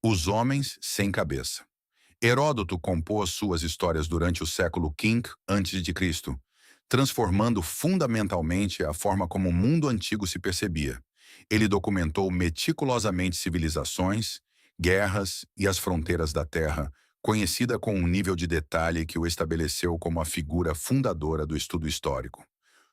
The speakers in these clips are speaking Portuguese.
Os homens sem cabeça. Heródoto compôs suas histórias durante o século V a.C., transformando fundamentalmente a forma como o mundo antigo se percebia. Ele documentou meticulosamente civilizações, guerras e as fronteiras da Terra, conhecida com um nível de detalhe que o estabeleceu como a figura fundadora do estudo histórico.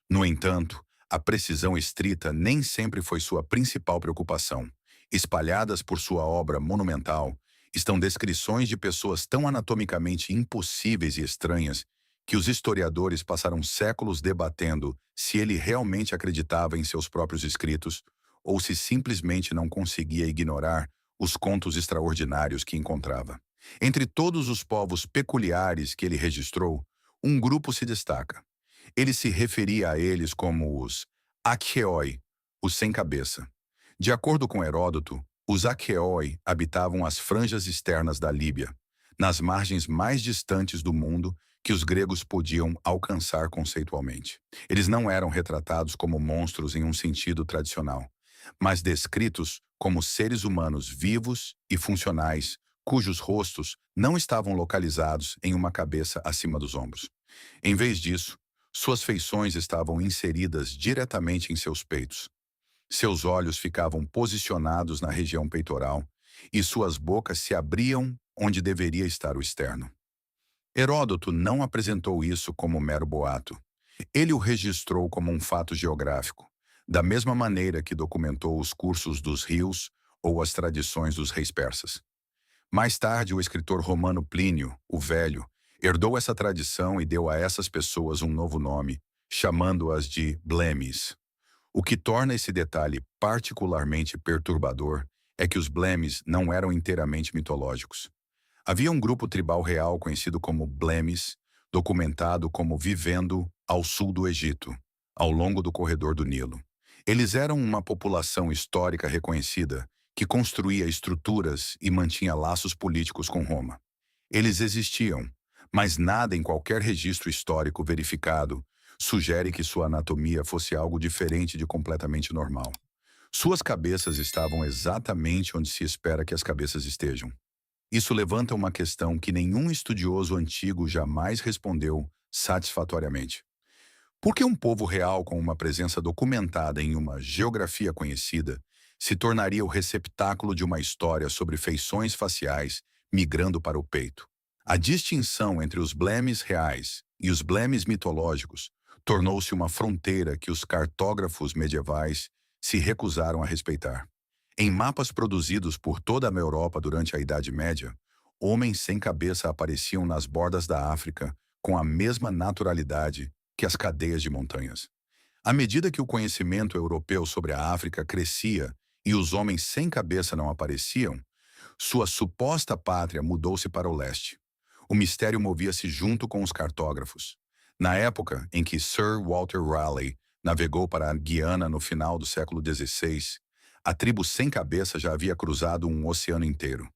No entanto, a precisão estrita nem sempre foi sua principal preocupação. Espalhadas por sua obra monumental, estão descrições de pessoas tão anatomicamente impossíveis e estranhas que os historiadores passaram séculos debatendo se ele realmente acreditava em seus próprios escritos ou se simplesmente não conseguia ignorar os contos extraordinários que encontrava. Entre todos os povos peculiares que ele registrou, um grupo se destaca. Ele se referia a eles como os Aqueoi, os sem cabeça. De acordo com Heródoto, os Aqueoi habitavam as franjas externas da Líbia, nas margens mais distantes do mundo que os gregos podiam alcançar conceitualmente. Eles não eram retratados como monstros em um sentido tradicional, mas descritos como seres humanos vivos e funcionais, cujos rostos não estavam localizados em uma cabeça acima dos ombros. Em vez disso, suas feições estavam inseridas diretamente em seus peitos. Seus olhos ficavam posicionados na região peitoral e suas bocas se abriam onde deveria estar o externo. Heródoto não apresentou isso como mero boato. Ele o registrou como um fato geográfico, da mesma maneira que documentou os cursos dos rios ou as tradições dos reis persas. Mais tarde, o escritor romano Plínio, o Velho, herdou essa tradição e deu a essas pessoas um novo nome, chamando-as de blemes. O que torna esse detalhe particularmente perturbador é que os blemes não eram inteiramente mitológicos. Havia um grupo tribal real conhecido como blemes, documentado como vivendo ao sul do Egito, ao longo do corredor do Nilo. Eles eram uma população histórica reconhecida que construía estruturas e mantinha laços políticos com Roma. Eles existiam, mas nada em qualquer registro histórico verificado sugere que sua anatomia fosse algo diferente de completamente normal. Suas cabeças estavam exatamente onde se espera que as cabeças estejam. Isso levanta uma questão que nenhum estudioso antigo jamais respondeu satisfatoriamente. Por que um povo real com uma presença documentada em uma geografia conhecida se tornaria o receptáculo de uma história sobre feições faciais migrando para o peito? A distinção entre os blemes reais e os blemes mitológicos tornou-se uma fronteira que os cartógrafos medievais se recusaram a respeitar. Em mapas produzidos por toda a Europa durante a Idade Média, homens sem cabeça apareciam nas bordas da África com a mesma naturalidade que as cadeias de montanhas. À medida que o conhecimento europeu sobre a África crescia e os homens sem cabeça não apareciam, sua suposta pátria mudou-se para o leste. O mistério movia-se junto com os cartógrafos. Na época em que Sir Walter Raleigh navegou para a Guiana no final do século XVI, a tribo sem cabeça já havia cruzado um oceano inteiro.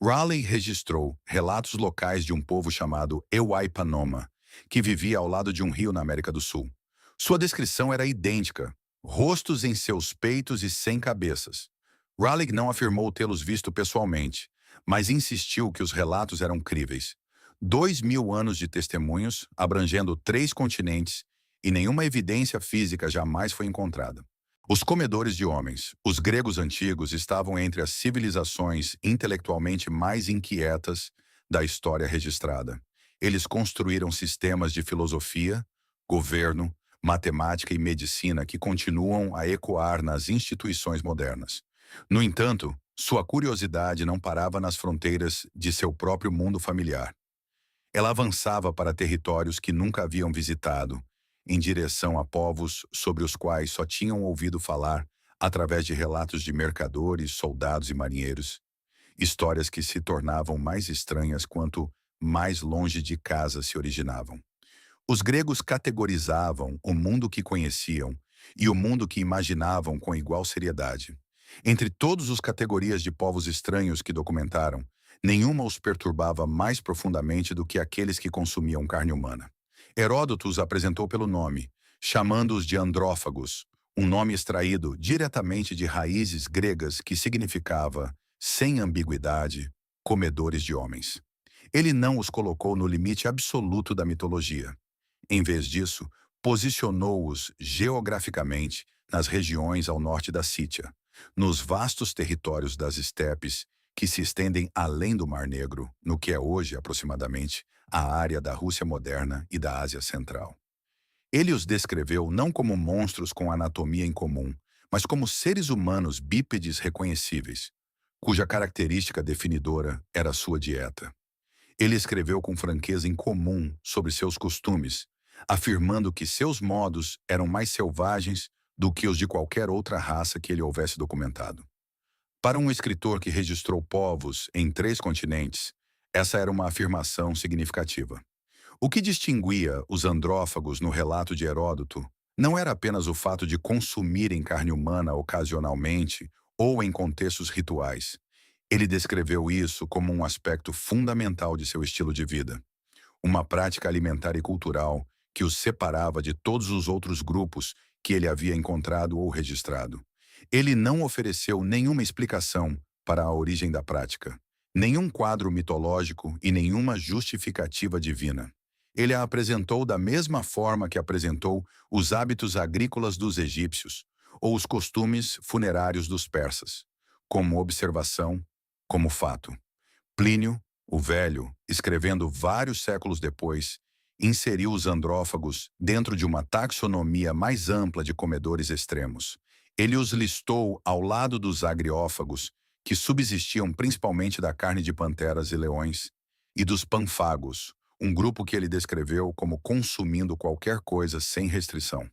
Raleigh registrou relatos locais de um povo chamado Euaipanoma, que vivia ao lado de um rio na América do Sul. Sua descrição era idêntica, rostos em seus peitos e sem cabeças. Raleigh não afirmou tê-los visto pessoalmente, mas insistiu que os relatos eram críveis. 2000 anos de testemunhos, abrangendo 3 continentes, e nenhuma evidência física jamais foi encontrada. Os comedores de homens, os gregos antigos, estavam entre as civilizações intelectualmente mais inquietas da história registrada. Eles construíram sistemas de filosofia, governo, matemática e medicina que continuam a ecoar nas instituições modernas. No entanto, sua curiosidade não parava nas fronteiras de seu próprio mundo familiar. Ela avançava para territórios que nunca haviam visitado, em direção a povos sobre os quais só tinham ouvido falar através de relatos de mercadores, soldados e marinheiros. Histórias que se tornavam mais estranhas quanto mais longe de casa se originavam. Os gregos categorizavam o mundo que conheciam e o mundo que imaginavam com igual seriedade. Entre todas as categorias de povos estranhos que documentaram, nenhuma os perturbava mais profundamente do que aqueles que consumiam carne humana. Heródoto os apresentou pelo nome, chamando-os de andrófagos, um nome extraído diretamente de raízes gregas que significava sem ambiguidade, comedores de homens. Ele não os colocou no limite absoluto da mitologia. Em vez disso, posicionou-os geograficamente nas regiões ao norte da Sítia, nos vastos territórios das estepes que se estendem além do Mar Negro, no que é hoje, aproximadamente, a área da Rússia moderna e da Ásia Central. Ele os descreveu não como monstros com anatomia em comum, mas como seres humanos bípedes reconhecíveis, cuja característica definidora era sua dieta. Ele escreveu com franqueza incomum sobre seus costumes, afirmando que seus modos eram mais selvagens do que os de qualquer outra raça que ele houvesse documentado. Para um escritor que registrou povos em 3 continentes, essa era uma afirmação significativa. O que distinguia os andrófagos no relato de Heródoto não era apenas o fato de consumirem carne humana ocasionalmente ou em contextos rituais. Ele descreveu isso como um aspecto fundamental de seu estilo de vida, uma prática alimentar e cultural que os separava de todos os outros grupos que ele havia encontrado ou registrado. Ele não ofereceu nenhuma explicação para a origem da prática, nenhum quadro mitológico e nenhuma justificativa divina. Ele a apresentou da mesma forma que apresentou os hábitos agrícolas dos egípcios ou os costumes funerários dos persas, como observação, como fato. Plínio, o Velho, escrevendo vários séculos depois, inseriu os andrófagos dentro de uma taxonomia mais ampla de comedores extremos. Ele os listou ao lado dos agriófagos, que subsistiam principalmente da carne de panteras e leões, e dos panfagos, um grupo que ele descreveu como consumindo qualquer coisa sem restrição.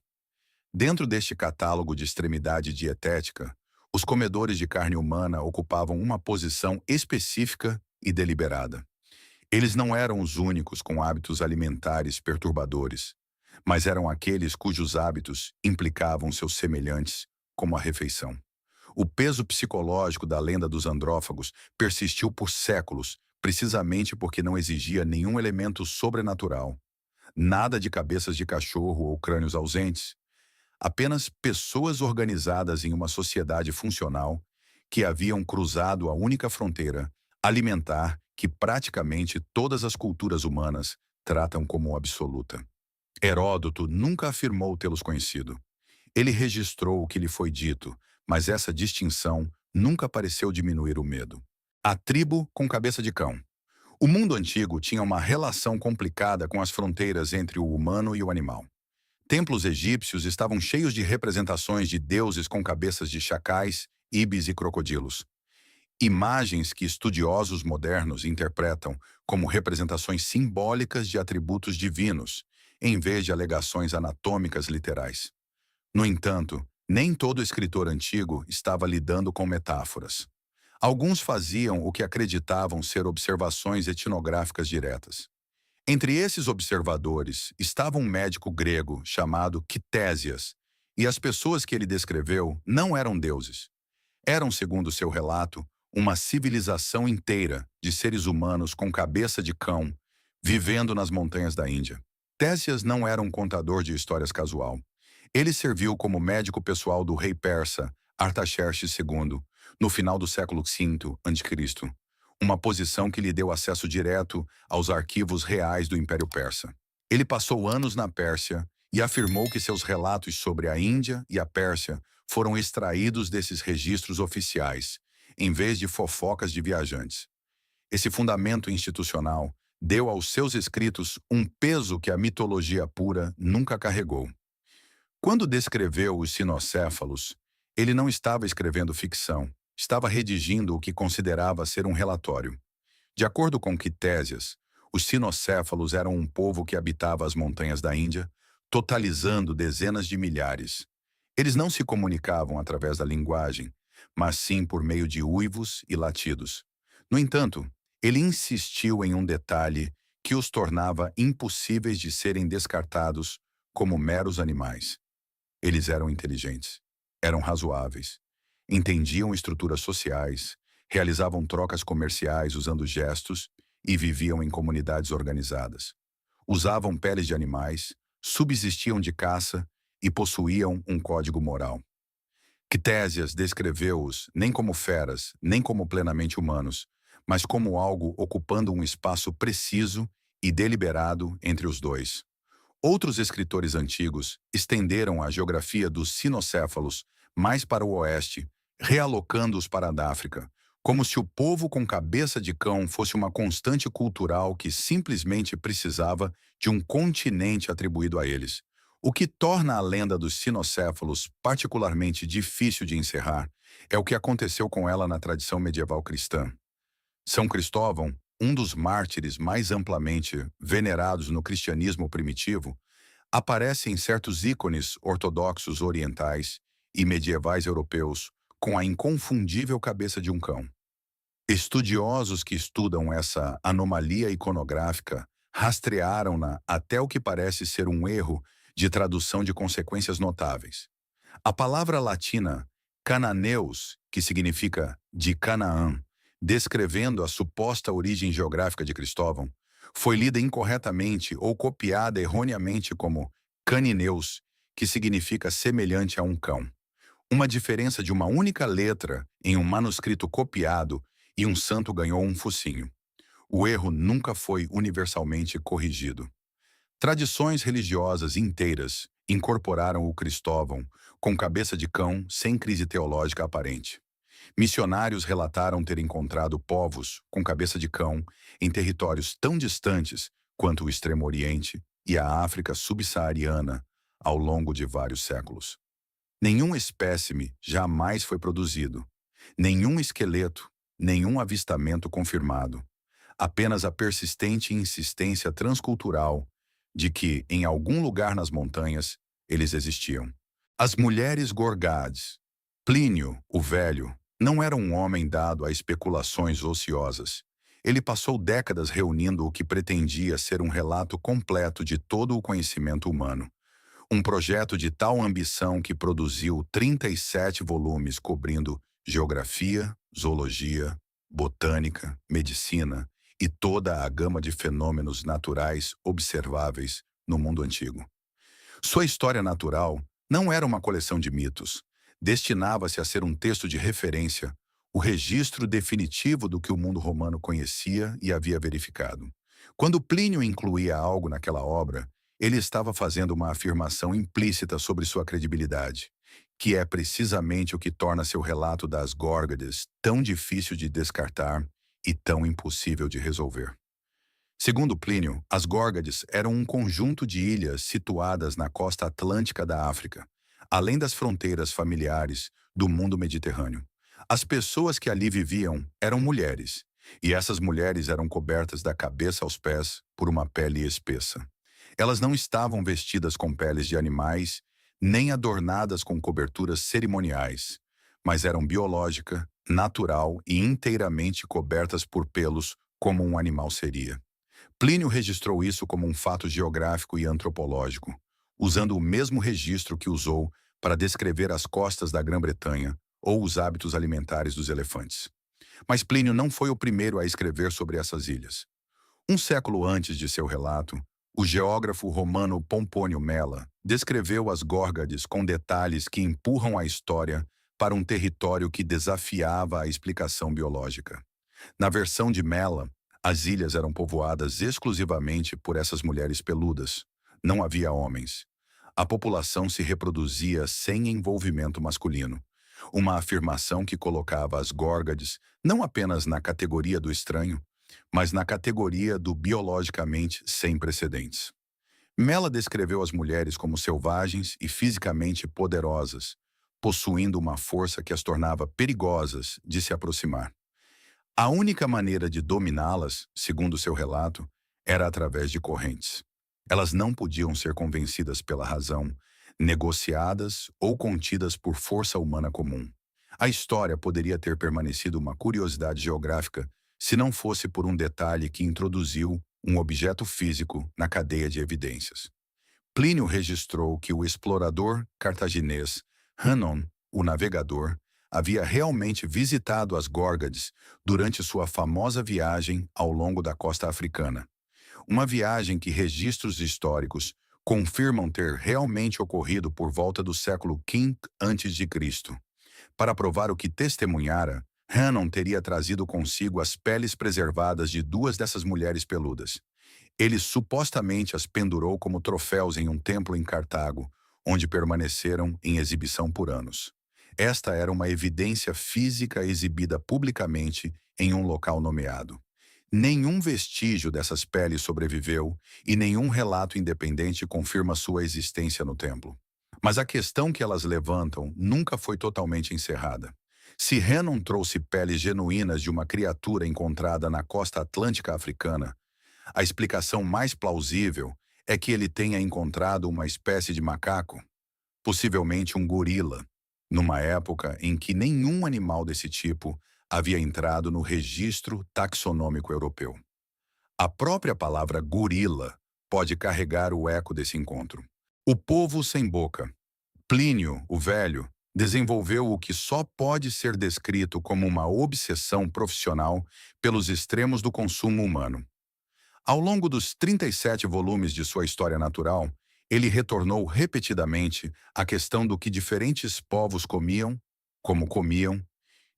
Dentro deste catálogo de extremidade dietética, os comedores de carne humana ocupavam uma posição específica e deliberada. Eles não eram os únicos com hábitos alimentares perturbadores, mas eram aqueles cujos hábitos implicavam seus semelhantes, como a refeição. O peso psicológico da lenda dos andrófagos persistiu por séculos, precisamente porque não exigia nenhum elemento sobrenatural. Nada de cabeças de cachorro ou crânios ausentes. Apenas pessoas organizadas em uma sociedade funcional que haviam cruzado a única fronteira, alimentar, que praticamente todas as culturas humanas tratam como absoluta. Heródoto nunca afirmou tê-los conhecido. Ele registrou o que lhe foi dito, mas essa distinção nunca pareceu diminuir o medo. A tribo com cabeça de cão. O mundo antigo tinha uma relação complicada com as fronteiras entre o humano e o animal. Templos egípcios estavam cheios de representações de deuses com cabeças de chacais, ibis e crocodilos. Imagens que estudiosos modernos interpretam como representações simbólicas de atributos divinos, em vez de alegações anatômicas literais. No entanto, nem todo escritor antigo estava lidando com metáforas. Alguns faziam o que acreditavam ser observações etnográficas diretas. Entre esses observadores estava um médico grego chamado Quitésias, e as pessoas que ele descreveu não eram deuses. Eram, segundo seu relato, uma civilização inteira de seres humanos com cabeça de cão, vivendo nas montanhas da Índia. Tésias não era um contador de histórias casual. Ele serviu como médico pessoal do rei persa Artaxerxes II, no final do século V a.C., uma posição que lhe deu acesso direto aos arquivos reais do Império Persa. Ele passou anos na Pérsia e afirmou que seus relatos sobre a Índia e a Pérsia foram extraídos desses registros oficiais, em vez de fofocas de viajantes. Esse fundamento institucional deu aos seus escritos um peso que a mitologia pura nunca carregou. Quando descreveu os cinocéfalos, ele não estava escrevendo ficção, estava redigindo o que considerava ser um relatório. De acordo com Quitésias, os cinocéfalos eram um povo que habitava as montanhas da Índia, totalizando dezenas de milhares. Eles não se comunicavam através da linguagem, mas sim por meio de uivos e latidos. No entanto, ele insistiu em um detalhe que os tornava impossíveis de serem descartados como meros animais. Eles eram inteligentes, eram razoáveis, entendiam estruturas sociais, realizavam trocas comerciais usando gestos e viviam em comunidades organizadas. Usavam peles de animais, subsistiam de caça e possuíam um código moral. Ctésias descreveu-os nem como feras, nem como plenamente humanos, mas como algo ocupando um espaço preciso e deliberado entre os dois. Outros escritores antigos estenderam a geografia dos cinocéfalos mais para o oeste, realocando-os para a África, como se o povo com cabeça de cão fosse uma constante cultural que simplesmente precisava de um continente atribuído a eles. O que torna a lenda dos cinocéfalos particularmente difícil de encerrar é o que aconteceu com ela na tradição medieval cristã. São Cristóvão, um dos mártires mais amplamente venerados no cristianismo primitivo, aparece em certos ícones ortodoxos orientais e medievais europeus com a inconfundível cabeça de um cão. Estudiosos que estudam essa anomalia iconográfica rastrearam-na até o que parece ser um erro de tradução de consequências notáveis. A palavra latina cananeus, que significa de Canaã, descrevendo a suposta origem geográfica de Cristóvão, foi lida incorretamente ou copiada erroneamente como canineus, que significa semelhante a um cão. Uma diferença de uma única letra em um manuscrito copiado e um santo ganhou um focinho. O erro nunca foi universalmente corrigido. Tradições religiosas inteiras incorporaram o Cristóvão com cabeça de cão sem crise teológica aparente. Missionários relataram ter encontrado povos com cabeça de cão em territórios tão distantes quanto o Extremo Oriente e a África subsaariana ao longo de vários séculos. Nenhum espécime jamais foi produzido, nenhum esqueleto, nenhum avistamento confirmado, apenas a persistente insistência transcultural de que, em algum lugar nas montanhas, eles existiam. As mulheres Gorgades. Plínio, o Velho, não era um homem dado a especulações ociosas. Ele passou décadas reunindo o que pretendia ser um relato completo de todo o conhecimento humano. Um projeto de tal ambição que produziu 37 volumes cobrindo geografia, zoologia, botânica, medicina e toda a gama de fenômenos naturais observáveis no mundo antigo. Sua história natural não era uma coleção de mitos. Destinava-se a ser um texto de referência, o registro definitivo do que o mundo romano conhecia e havia verificado. Quando Plínio incluía algo naquela obra, ele estava fazendo uma afirmação implícita sobre sua credibilidade, que é precisamente o que torna seu relato das Górgades tão difícil de descartar e tão impossível de resolver. Segundo Plínio, as Górgades eram um conjunto de ilhas situadas na costa atlântica da África, além das fronteiras familiares do mundo mediterrâneo. As pessoas que ali viviam eram mulheres, e essas mulheres eram cobertas da cabeça aos pés por uma pele espessa. Elas não estavam vestidas com peles de animais, nem adornadas com coberturas cerimoniais, mas eram biológica, natural e inteiramente cobertas por pelos como um animal seria. Plínio registrou isso como um fato geográfico e antropológico, usando o mesmo registro que usou para descrever as costas da Grã-Bretanha ou os hábitos alimentares dos elefantes. Mas Plínio não foi o primeiro a escrever sobre essas ilhas. Um século antes de seu relato, o geógrafo romano Pompônio Mela descreveu as Górgades com detalhes que empurram a história para um território que desafiava a explicação biológica. Na versão de Mela, as ilhas eram povoadas exclusivamente por essas mulheres peludas. Não havia homens. A população se reproduzia sem envolvimento masculino. Uma afirmação que colocava as Górgades não apenas na categoria do estranho, mas na categoria do biologicamente sem precedentes. Mela descreveu as mulheres como selvagens e fisicamente poderosas, possuindo uma força que as tornava perigosas de se aproximar. A única maneira de dominá-las, segundo seu relato, era através de correntes. Elas não podiam ser convencidas pela razão, negociadas ou contidas por força humana comum. A história poderia ter permanecido uma curiosidade geográfica se não fosse por um detalhe que introduziu um objeto físico na cadeia de evidências. Plínio registrou que o explorador cartaginês Hannón, o navegador, havia realmente visitado as Górgades durante sua famosa viagem ao longo da costa africana. Uma viagem que registros históricos confirmam ter realmente ocorrido por volta do século V a.C. Para provar o que testemunhara, Hannon teria trazido consigo as peles preservadas de duas dessas mulheres peludas. Ele supostamente as pendurou como troféus em um templo em Cartago, onde permaneceram em exibição por anos. Esta era uma evidência física exibida publicamente em um local nomeado. Nenhum vestígio dessas peles sobreviveu e nenhum relato independente confirma sua existência no templo. Mas a questão que elas levantam nunca foi totalmente encerrada. Se Hannon trouxe peles genuínas de uma criatura encontrada na costa atlântica africana, a explicação mais plausível é que ele tenha encontrado uma espécie de macaco, possivelmente um gorila, numa época em que nenhum animal desse tipo havia entrado no registro taxonômico europeu. A própria palavra gorila pode carregar o eco desse encontro. O povo sem boca. Plínio, o Velho, desenvolveu o que só pode ser descrito como uma obsessão profissional pelos extremos do consumo humano. Ao longo dos 37 volumes de sua História Natural, ele retornou repetidamente à questão do que diferentes povos comiam, como comiam,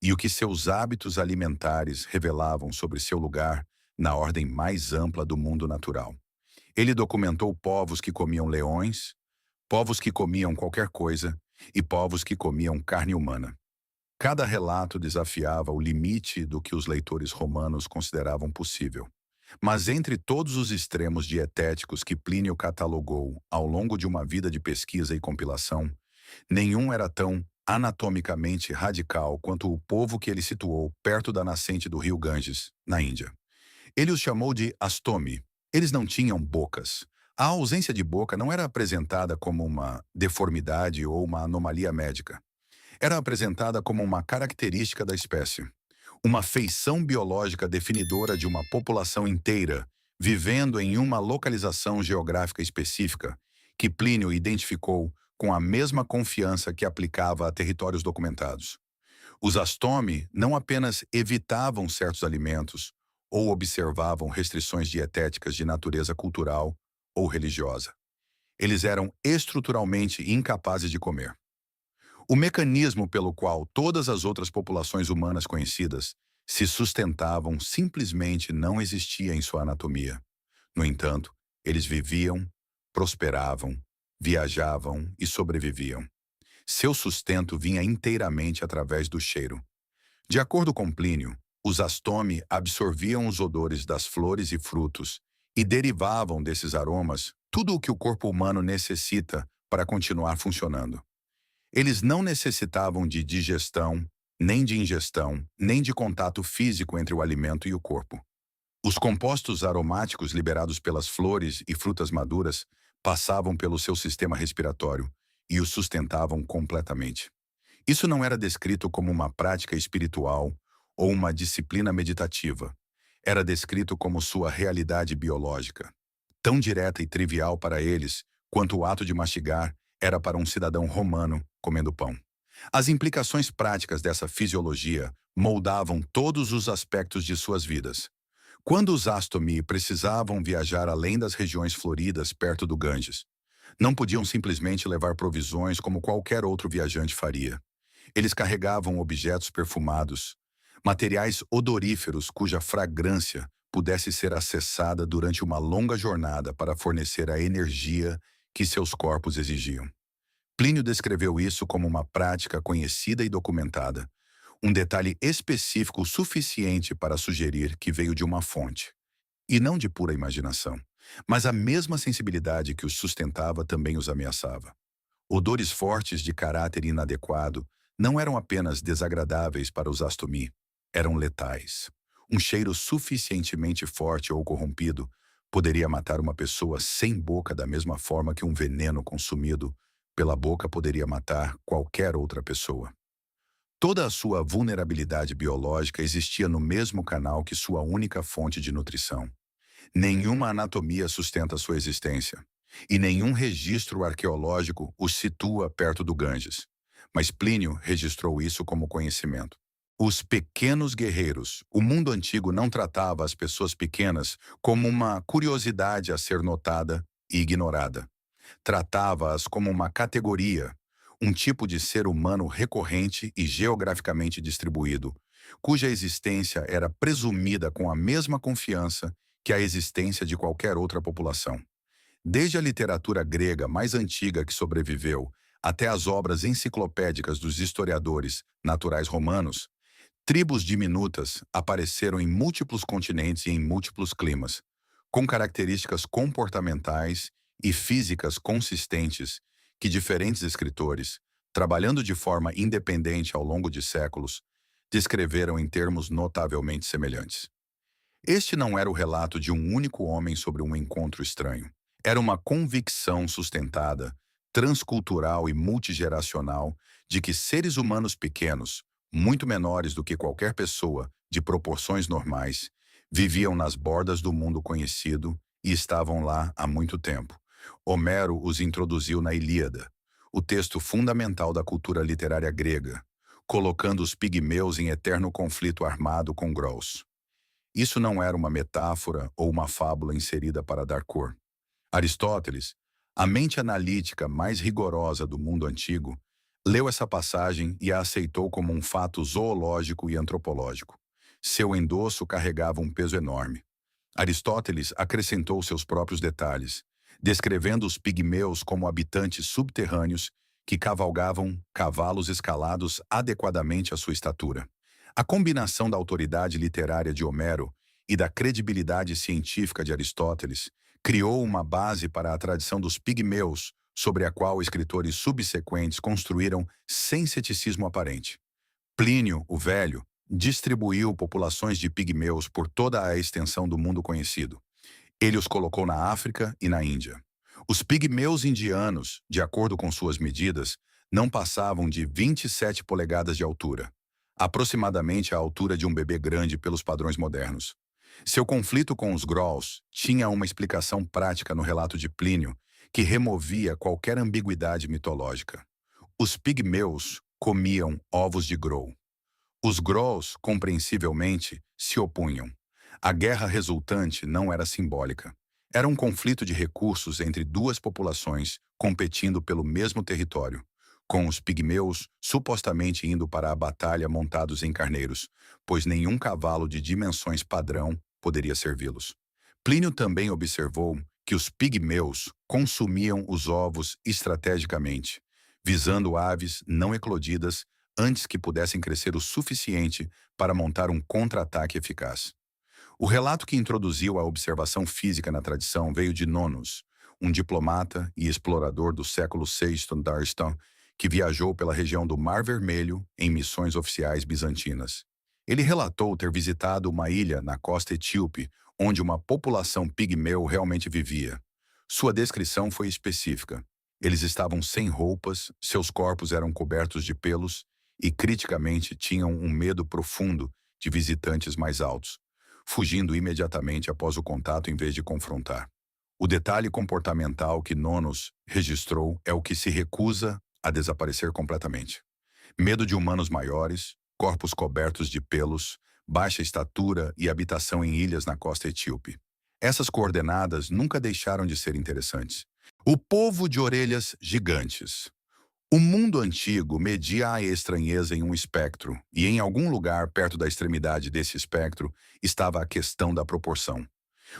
e o que seus hábitos alimentares revelavam sobre seu lugar na ordem mais ampla do mundo natural. Ele documentou povos que comiam leões, povos que comiam qualquer coisa e povos que comiam carne humana. Cada relato desafiava o limite do que os leitores romanos consideravam possível. Mas entre todos os extremos dietéticos que Plínio catalogou ao longo de uma vida de pesquisa e compilação, nenhum era tão anatomicamente radical quanto o povo que ele situou perto da nascente do rio Ganges, na Índia. Ele os chamou de Astomi. Eles não tinham bocas. A ausência de boca não era apresentada como uma deformidade ou uma anomalia médica. Era apresentada como uma característica da espécie. Uma feição biológica definidora de uma população inteira, vivendo em uma localização geográfica específica, que Plínio identificou com a mesma confiança que aplicava a territórios documentados. Os Astomi não apenas evitavam certos alimentos ou observavam restrições dietéticas de natureza cultural ou religiosa. Eles eram estruturalmente incapazes de comer. O mecanismo pelo qual todas as outras populações humanas conhecidas se sustentavam simplesmente não existia em sua anatomia. No entanto, eles viviam, prosperavam, viajavam e sobreviviam. Seu sustento vinha inteiramente através do cheiro. De acordo com Plínio, os Astomi absorviam os odores das flores e frutos e derivavam desses aromas tudo o que o corpo humano necessita para continuar funcionando. Eles não necessitavam de digestão, nem de ingestão, nem de contato físico entre o alimento e o corpo. Os compostos aromáticos liberados pelas flores e frutas maduras passavam pelo seu sistema respiratório e o sustentavam completamente. Isso não era descrito como uma prática espiritual ou uma disciplina meditativa. Era descrito como sua realidade biológica. Tão direta e trivial para eles quanto o ato de mastigar era para um cidadão romano comendo pão. As implicações práticas dessa fisiologia moldavam todos os aspectos de suas vidas. Quando os Astomi precisavam viajar além das regiões floridas perto do Ganges, não podiam simplesmente levar provisões como qualquer outro viajante faria. Eles carregavam objetos perfumados, materiais odoríferos cuja fragrância pudesse ser acessada durante uma longa jornada para fornecer a energia que seus corpos exigiam. Plínio descreveu isso como uma prática conhecida e documentada, um detalhe específico suficiente para sugerir que veio de uma fonte, e não de pura imaginação. Mas a mesma sensibilidade que os sustentava também os ameaçava. Odores fortes de caráter inadequado não eram apenas desagradáveis para os Astomi, eram letais. Um cheiro suficientemente forte ou corrompido poderia matar uma pessoa sem boca da mesma forma que um veneno consumido pela boca poderia matar qualquer outra pessoa. Toda a sua vulnerabilidade biológica existia no mesmo canal que sua única fonte de nutrição. Nenhuma anatomia sustenta sua existência, e nenhum registro arqueológico os situa perto do Ganges. Mas Plínio registrou isso como conhecimento. Os pequenos guerreiros. O mundo antigo não tratava as pessoas pequenas como uma curiosidade a ser notada e ignorada. Tratava-as como uma categoria, um tipo de ser humano recorrente e geograficamente distribuído, cuja existência era presumida com a mesma confiança que a existência de qualquer outra população. Desde a literatura grega mais antiga que sobreviveu até as obras enciclopédicas dos historiadores naturais romanos, tribos diminutas apareceram em múltiplos continentes e em múltiplos climas, com características comportamentais e físicas consistentes que diferentes escritores, trabalhando de forma independente ao longo de séculos, descreveram em termos notavelmente semelhantes. Este não era o relato de um único homem sobre um encontro estranho. Era uma convicção sustentada, transcultural e multigeracional de que seres humanos pequenos, muito menores do que qualquer pessoa de proporções normais, viviam nas bordas do mundo conhecido e estavam lá há muito tempo. Homero os introduziu na Ilíada, o texto fundamental da cultura literária grega, colocando os pigmeus em eterno conflito armado com Grols. Isso não era uma metáfora ou uma fábula inserida para dar cor. Aristóteles, a mente analítica mais rigorosa do mundo antigo, leu essa passagem e a aceitou como um fato zoológico e antropológico. Seu endosso carregava um peso enorme. Aristóteles acrescentou seus próprios detalhes, descrevendo os pigmeus como habitantes subterrâneos que cavalgavam cavalos escalados adequadamente à sua estatura. A combinação da autoridade literária de Homero e da credibilidade científica de Aristóteles criou uma base para a tradição dos pigmeus, sobre a qual escritores subsequentes construíram sem ceticismo aparente. Plínio, o Velho, distribuiu populações de pigmeus por toda a extensão do mundo conhecido. Ele os colocou na África e na Índia. Os pigmeus indianos, de acordo com suas medidas, não passavam de 27 polegadas de altura, aproximadamente a altura de um bebê grande pelos padrões modernos. Seu conflito com os Grols tinha uma explicação prática no relato de Plínio, que removia qualquer ambiguidade mitológica. Os pigmeus comiam ovos de Groll. Os Grolls, compreensivelmente, se opunham. A guerra resultante não era simbólica. Era um conflito de recursos entre duas populações competindo pelo mesmo território, com os pigmeus supostamente indo para a batalha montados em carneiros, pois nenhum cavalo de dimensões padrão poderia servi-los. Plínio também observou que os pigmeus consumiam os ovos estrategicamente, visando aves não eclodidas antes que pudessem crescer o suficiente para montar um contra-ataque eficaz. O relato que introduziu a observação física na tradição veio de Nonnos, um diplomata e explorador do século VI da Ariston, que viajou pela região do Mar Vermelho em missões oficiais bizantinas. Ele relatou ter visitado uma ilha na costa etíope, onde uma população pigmeu realmente vivia. Sua descrição foi específica. Eles estavam sem roupas, seus corpos eram cobertos de pelos e, criticamente, tinham um medo profundo de visitantes mais altos, fugindo imediatamente após o contato em vez de confrontar. O detalhe comportamental que Nonnos registrou é o que se recusa a desaparecer completamente. Medo de humanos maiores, corpos cobertos de pelos, baixa estatura e habitação em ilhas na costa etíope. Essas coordenadas nunca deixaram de ser interessantes. O povo de orelhas gigantes. O mundo antigo media a estranheza em um espectro, e em algum lugar perto da extremidade desse espectro estava a questão da proporção.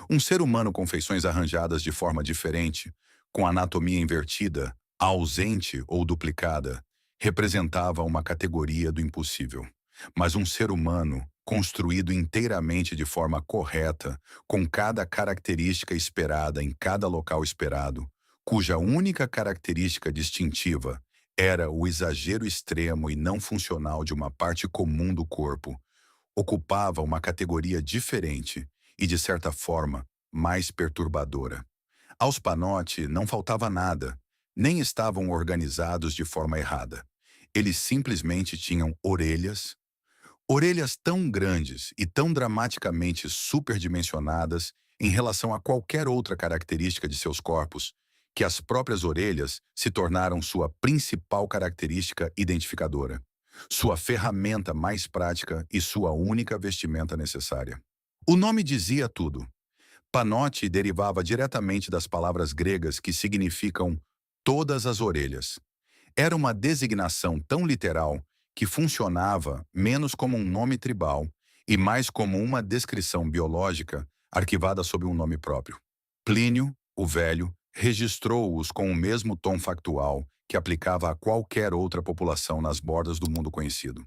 Um ser humano com feições arranjadas de forma diferente, com anatomia invertida, ausente ou duplicada, representava uma categoria do impossível. Mas um ser humano, construído inteiramente de forma correta, com cada característica esperada em cada local esperado, cuja única característica distintiva era o exagero extremo e não funcional de uma parte comum do corpo, ocupava uma categoria diferente e, de certa forma, mais perturbadora. Aos Panote não faltava nada, nem estavam organizados de forma errada. Eles simplesmente tinham orelhas, orelhas tão grandes e tão dramaticamente superdimensionadas em relação a qualquer outra característica de seus corpos, que as próprias orelhas se tornaram sua principal característica identificadora, sua ferramenta mais prática e sua única vestimenta necessária. O nome dizia tudo. Panote derivava diretamente das palavras gregas que significam todas as orelhas. Era uma designação tão literal que funcionava menos como um nome tribal e mais como uma descrição biológica arquivada sob um nome próprio. Plínio, o Velho, registrou-os com o mesmo tom factual que aplicava a qualquer outra população nas bordas do mundo conhecido.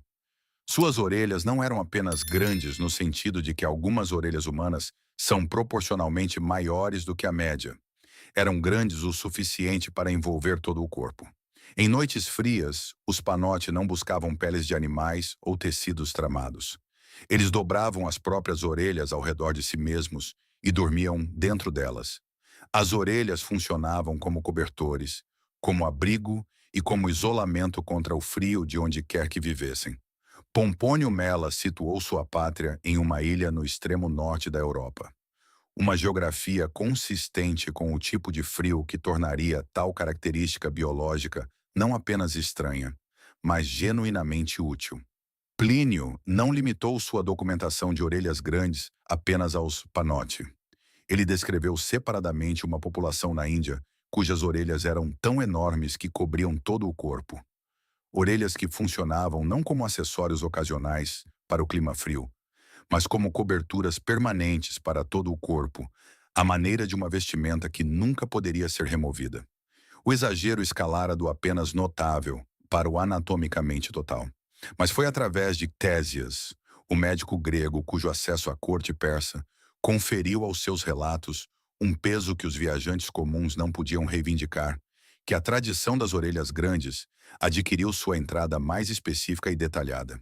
Suas orelhas não eram apenas grandes no sentido de que algumas orelhas humanas são proporcionalmente maiores do que a média. Eram grandes o suficiente para envolver todo o corpo. Em noites frias, os Panote não buscavam peles de animais ou tecidos tramados. Eles dobravam as próprias orelhas ao redor de si mesmos e dormiam dentro delas. As orelhas funcionavam como cobertores, como abrigo e como isolamento contra o frio de onde quer que vivessem. Pompônio Mela situou sua pátria em uma ilha no extremo norte da Europa. Uma geografia consistente com o tipo de frio que tornaria tal característica biológica não apenas estranha, mas genuinamente útil. Plínio não limitou sua documentação de orelhas grandes apenas aos Panote. Ele descreveu separadamente uma população na Índia cujas orelhas eram tão enormes que cobriam todo o corpo. Orelhas que funcionavam não como acessórios ocasionais para o clima frio, mas como coberturas permanentes para todo o corpo, à maneira de uma vestimenta que nunca poderia ser removida. O exagero escalara do apenas notável para o anatomicamente total. Mas foi através de Ctésias, o médico grego cujo acesso à corte persa conferiu aos seus relatos um peso que os viajantes comuns não podiam reivindicar, que a tradição das orelhas grandes adquiriu sua entrada mais específica e detalhada.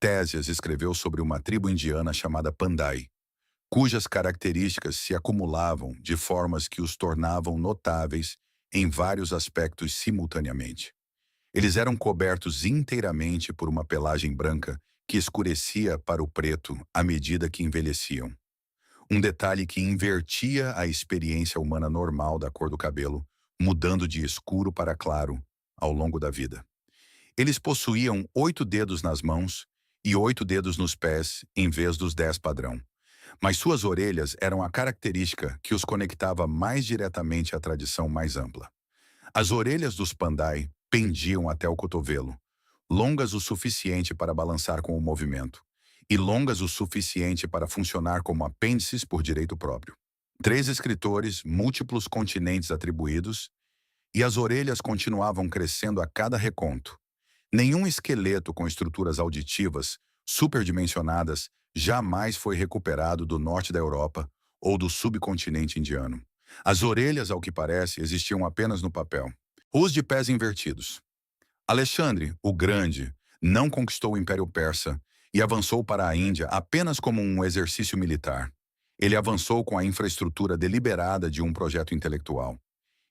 Ctésias escreveu sobre uma tribo indiana chamada Pandai, cujas características se acumulavam de formas que os tornavam notáveis em vários aspectos simultaneamente. Eles eram cobertos inteiramente por uma pelagem branca que escurecia para o preto à medida que envelheciam. Um detalhe que invertia a experiência humana normal da cor do cabelo, mudando de escuro para claro ao longo da vida. Eles possuíam 8 dedos nas mãos e 8 dedos nos pés, em vez dos 10 padrão. Mas suas orelhas eram a característica que os conectava mais diretamente à tradição mais ampla. As orelhas dos Pandai pendiam até o cotovelo, longas o suficiente para balançar com o movimento, e longas o suficiente para funcionar como apêndices por direito próprio. 3 escritores, múltiplos continentes atribuídos, e as orelhas continuavam crescendo a cada reconto. Nenhum esqueleto com estruturas auditivas superdimensionadas jamais foi recuperado do norte da Europa ou do subcontinente indiano. As orelhas, ao que parece, existiam apenas no papel. Os de pés invertidos. Alexandre, o Grande, não conquistou o Império Persa e avançou para a Índia apenas como um exercício militar. Ele avançou com a infraestrutura deliberada de um projeto intelectual.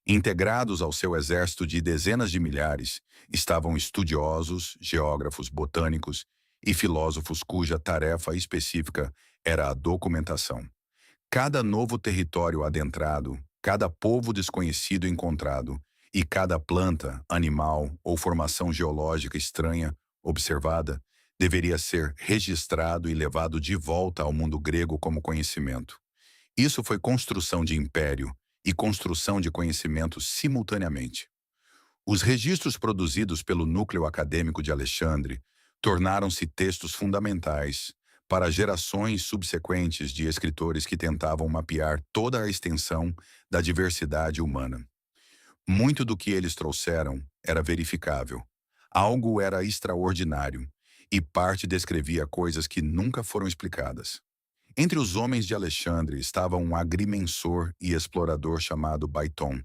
Integrados ao seu exército de dezenas de milhares, estavam estudiosos, geógrafos, botânicos e filósofos cuja tarefa específica era a documentação. Cada novo território adentrado, cada povo desconhecido encontrado e cada planta, animal ou formação geológica estranha observada deveria ser registrado e levado de volta ao mundo grego como conhecimento. Isso foi construção de império e construção de conhecimento simultaneamente. Os registros produzidos pelo núcleo acadêmico de Alexandre tornaram-se textos fundamentais para gerações subsequentes de escritores que tentavam mapear toda a extensão da diversidade humana. Muito do que eles trouxeram era verificável. Algo era extraordinário, e parte descrevia coisas que nunca foram explicadas. Entre os homens de Alexandre estava um agrimensor e explorador chamado Baiton,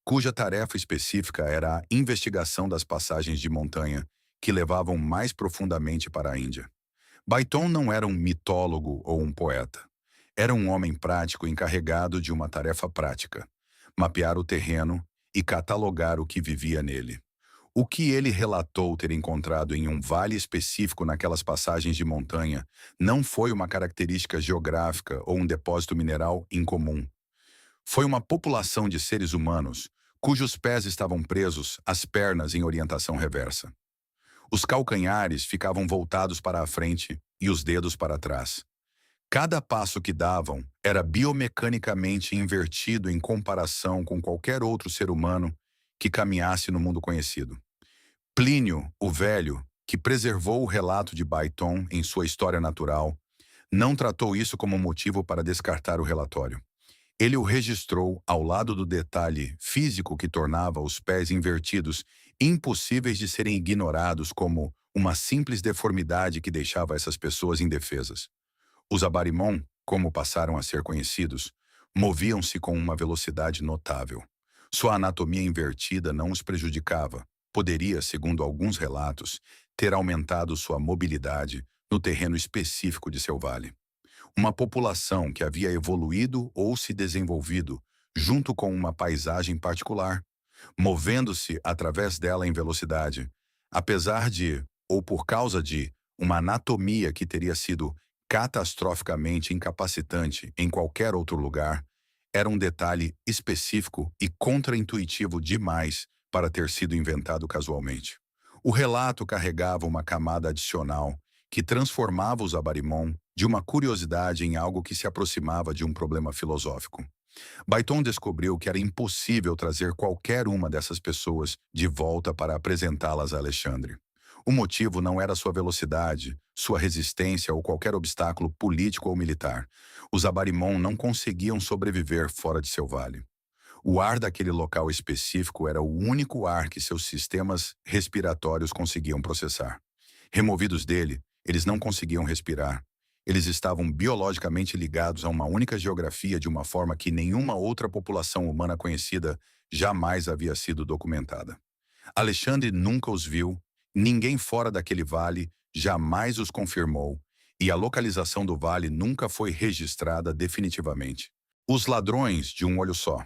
cuja tarefa específica era a investigação das passagens de montanha que levavam mais profundamente para a Índia. Baiton não era um mitólogo ou um poeta. Era um homem prático encarregado de uma tarefa prática: mapear o terreno e catalogar o que vivia nele. O que ele relatou ter encontrado em um vale específico naquelas passagens de montanha não foi uma característica geográfica ou um depósito mineral incomum. Foi uma população de seres humanos cujos pés estavam presos às pernas em orientação reversa. Os calcanhares ficavam voltados para a frente e os dedos para trás. Cada passo que davam era biomecanicamente invertido em comparação com qualquer outro ser humano que caminhasse no mundo conhecido. Plínio, o Velho, que preservou o relato de Baiton em sua História Natural, não tratou isso como motivo para descartar o relatório. Ele o registrou ao lado do detalhe físico que tornava os pés invertidos impossíveis de serem ignorados como uma simples deformidade que deixava essas pessoas indefesas. Os Abarimon, como passaram a ser conhecidos, moviam-se com uma velocidade notável. Sua anatomia invertida não os prejudicava. Poderia, segundo alguns relatos, ter aumentado sua mobilidade no terreno específico de seu vale. Uma população que havia evoluído ou se desenvolvido junto com uma paisagem particular, movendo-se através dela em velocidade, apesar de, ou por causa de, uma anatomia que teria sido catastroficamente incapacitante em qualquer outro lugar, era um detalhe específico e contraintuitivo demais para ter sido inventado casualmente. O relato carregava uma camada adicional que transformava os Abarimon de uma curiosidade em algo que se aproximava de um problema filosófico. Baiton descobriu que era impossível trazer qualquer uma dessas pessoas de volta para apresentá-las a Alexandre. O motivo não era sua velocidade, sua resistência ou qualquer obstáculo político ou militar. Os Abarimon não conseguiam sobreviver fora de seu vale. O ar daquele local específico era o único ar que seus sistemas respiratórios conseguiam processar. Removidos dele, eles não conseguiam respirar. Eles estavam biologicamente ligados a uma única geografia de uma forma que nenhuma outra população humana conhecida jamais havia sido documentada. Alexandre nunca os viu, ninguém fora daquele vale jamais os confirmou, e a localização do vale nunca foi registrada definitivamente. Os ladrões de um olho só.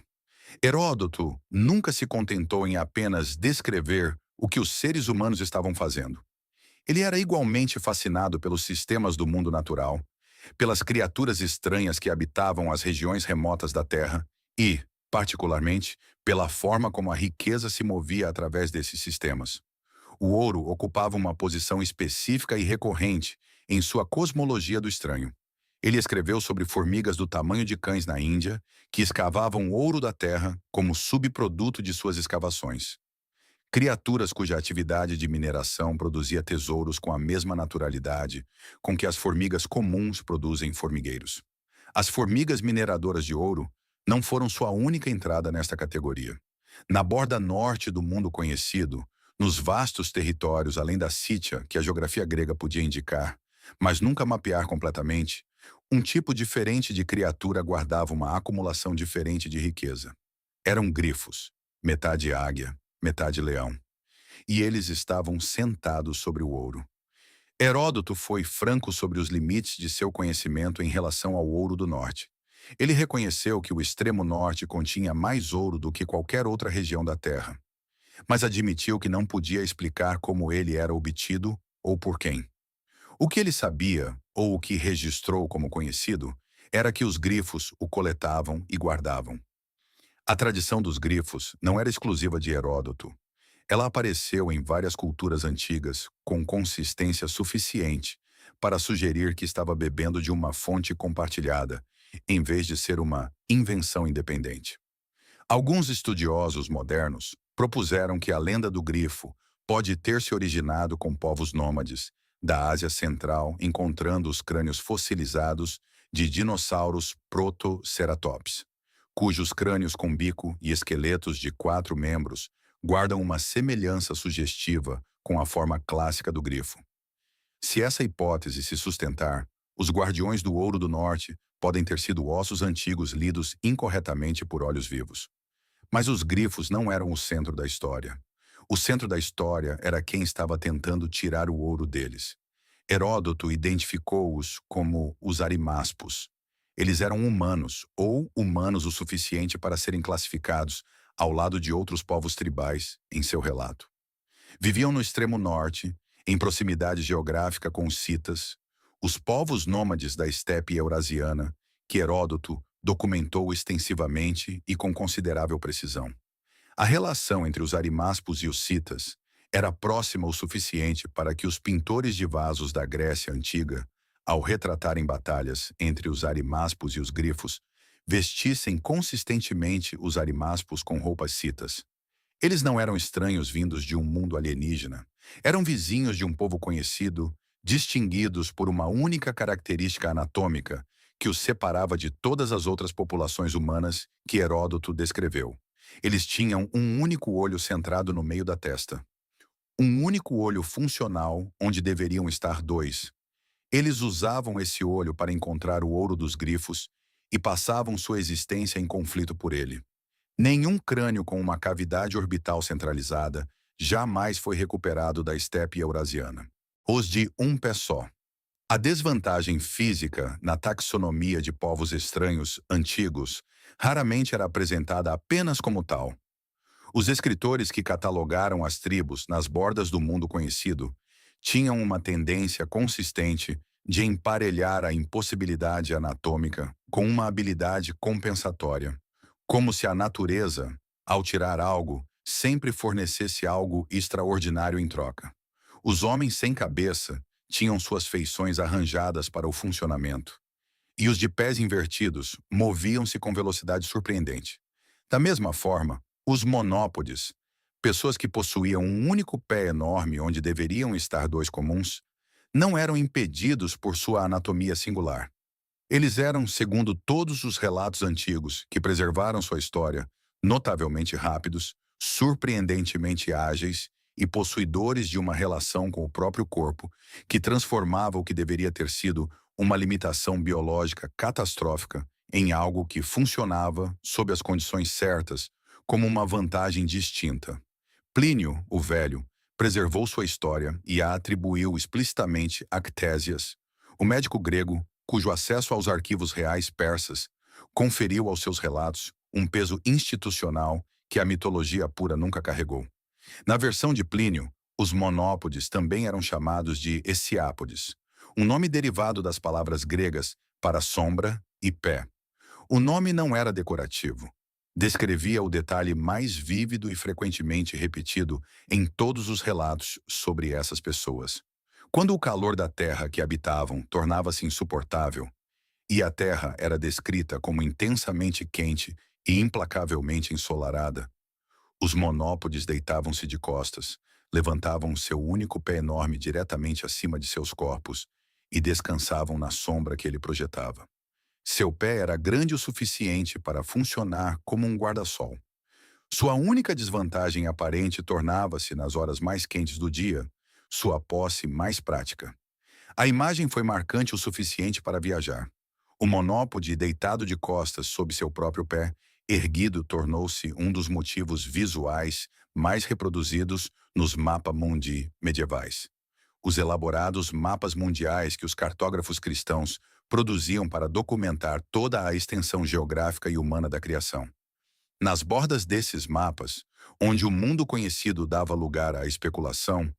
Heródoto nunca se contentou em apenas descrever o que os seres humanos estavam fazendo. Ele era igualmente fascinado pelos sistemas do mundo natural, pelas criaturas estranhas que habitavam as regiões remotas da Terra e, particularmente, pela forma como a riqueza se movia através desses sistemas. O ouro ocupava uma posição específica e recorrente em sua cosmologia do estranho. Ele escreveu sobre formigas do tamanho de cães na Índia, que escavavam ouro da terra como subproduto de suas escavações. Criaturas cuja atividade de mineração produzia tesouros com a mesma naturalidade com que as formigas comuns produzem formigueiros. As formigas mineradoras de ouro não foram sua única entrada nesta categoria. Na borda norte do mundo conhecido, nos vastos territórios além da Sítia que a geografia grega podia indicar, mas nunca mapear completamente, um tipo diferente de criatura guardava uma acumulação diferente de riqueza. Eram grifos, metade águia, metade leão. E eles estavam sentados sobre o ouro. Heródoto foi franco sobre os limites de seu conhecimento em relação ao ouro do norte. Ele reconheceu que o extremo norte continha mais ouro do que qualquer outra região da Terra, mas admitiu que não podia explicar como ele era obtido ou por quem. O que ele sabia, ou o que registrou como conhecido, era que os grifos o coletavam e guardavam. A tradição dos grifos não era exclusiva de Heródoto. Ela apareceu em várias culturas antigas com consistência suficiente para sugerir que estava bebendo de uma fonte compartilhada, em vez de ser uma invenção independente. Alguns estudiosos modernos propuseram que a lenda do grifo pode ter se originado com povos nômades da Ásia Central encontrando os crânios fossilizados de dinossauros protoceratops, cujos crânios com bico e esqueletos de 4 membros guardam uma semelhança sugestiva com a forma clássica do grifo. Se essa hipótese se sustentar, os guardiões do ouro do norte podem ter sido ossos antigos lidos incorretamente por olhos vivos. Mas os grifos não eram o centro da história. O centro da história era quem estava tentando tirar o ouro deles. Heródoto identificou-os como os arimaspos. Eles eram humanos, ou humanos o suficiente para serem classificados ao lado de outros povos tribais em seu relato. Viviam no extremo norte, em proximidade geográfica com os citas, os povos nômades da estepe eurasiana, que Heródoto documentou extensivamente e com considerável precisão. A relação entre os arimaspos e os citas era próxima o suficiente para que os pintores de vasos da Grécia Antiga, ao retratarem batalhas entre os arimaspos e os grifos, vestissem consistentemente os arimaspos com roupas citas. Eles não eram estranhos vindos de um mundo alienígena. Eram vizinhos de um povo conhecido, distinguidos por uma única característica anatômica que os separava de todas as outras populações humanas que Heródoto descreveu. Eles tinham um único olho centrado no meio da testa. Um único olho funcional onde deveriam estar dois. Eles usavam esse olho para encontrar o ouro dos grifos e passavam sua existência em conflito por ele. Nenhum crânio com uma cavidade orbital centralizada jamais foi recuperado da estepe eurasiana. Os de um pé só. A desvantagem física na taxonomia de povos estranhos antigos raramente era apresentada apenas como tal. Os escritores que catalogaram as tribos nas bordas do mundo conhecido tinham uma tendência consistente de emparelhar a impossibilidade anatômica com uma habilidade compensatória, como se a natureza, ao tirar algo, sempre fornecesse algo extraordinário em troca. Os homens sem cabeça tinham suas feições arranjadas para o funcionamento, e os de pés invertidos moviam-se com velocidade surpreendente. Da mesma forma, os monópodes, pessoas que possuíam um único pé enorme onde deveriam estar dois comuns, não eram impedidos por sua anatomia singular. Eles eram, segundo todos os relatos antigos que preservaram sua história, notavelmente rápidos, surpreendentemente ágeis e possuidores de uma relação com o próprio corpo que transformava o que deveria ter sido uma limitação biológica catastrófica em algo que funcionava sob as condições certas como uma vantagem distinta. Plínio, o Velho, preservou sua história e a atribuiu explicitamente a Ctésias, o médico grego cujo acesso aos arquivos reais persas conferiu aos seus relatos um peso institucional que a mitologia pura nunca carregou. Na versão de Plínio, os monópodes também eram chamados de Hesiápodes, um nome derivado das palavras gregas para sombra e pé. O nome não era decorativo. Descrevia o detalhe mais vívido e frequentemente repetido em todos os relatos sobre essas pessoas. Quando o calor da terra que habitavam tornava-se insuportável, e a terra era descrita como intensamente quente e implacavelmente ensolarada, os monópodes deitavam-se de costas, levantavam seu único pé enorme diretamente acima de seus corpos e descansavam na sombra que ele projetava. Seu pé era grande o suficiente para funcionar como um guarda-sol. Sua única desvantagem aparente tornava-se, nas horas mais quentes do dia, sua posse mais prática. A imagem foi marcante o suficiente para viajar. O monópode, deitado de costas sob seu próprio pé, erguido, tornou-se um dos motivos visuais mais reproduzidos nos mapa mundi medievais. Os elaborados mapas mundiais que os cartógrafos cristãos produziam para documentar toda a extensão geográfica e humana da criação. Nas bordas desses mapas, onde o mundo conhecido dava lugar à especulação,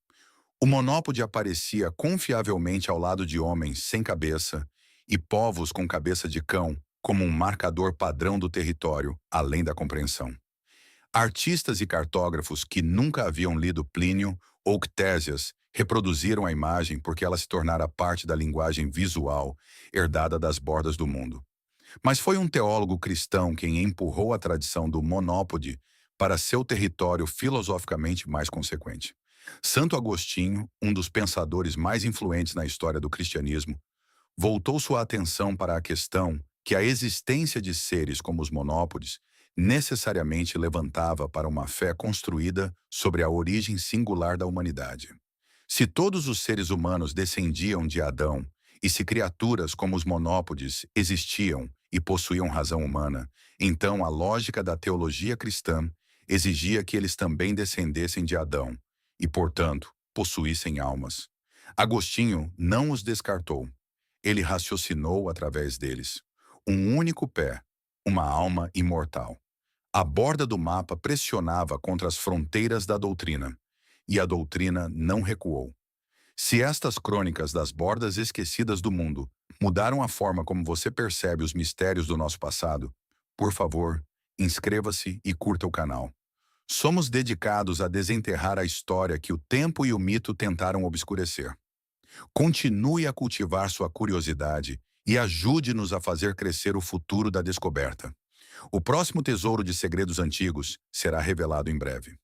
o monópode aparecia confiavelmente ao lado de homens sem cabeça e povos com cabeça de cão como um marcador padrão do território, além da compreensão. Artistas e cartógrafos que nunca haviam lido Plínio ou Ctésias reproduziram a imagem porque ela se tornara parte da linguagem visual herdada das bordas do mundo. Mas foi um teólogo cristão quem empurrou a tradição do monópode para seu território filosoficamente mais consequente. Santo Agostinho, um dos pensadores mais influentes na história do cristianismo, voltou sua atenção para a questão que a existência de seres como os monópodes necessariamente levantava para uma fé construída sobre a origem singular da humanidade. Se todos os seres humanos descendiam de Adão, e se criaturas como os monópodes existiam e possuíam razão humana, então a lógica da teologia cristã exigia que eles também descendessem de Adão e, portanto, possuíssem almas. Agostinho não os descartou. Ele raciocinou através deles. Um único pé, uma alma imortal. A borda do mapa pressionava contra as fronteiras da doutrina, e a doutrina não recuou. Se estas crônicas das bordas esquecidas do mundo mudaram a forma como você percebe os mistérios do nosso passado, por favor, inscreva-se e curta o canal. Somos dedicados a desenterrar a história que o tempo e o mito tentaram obscurecer. Continue a cultivar sua curiosidade e ajude-nos a fazer crescer o futuro da descoberta. O próximo tesouro de segredos antigos será revelado em breve.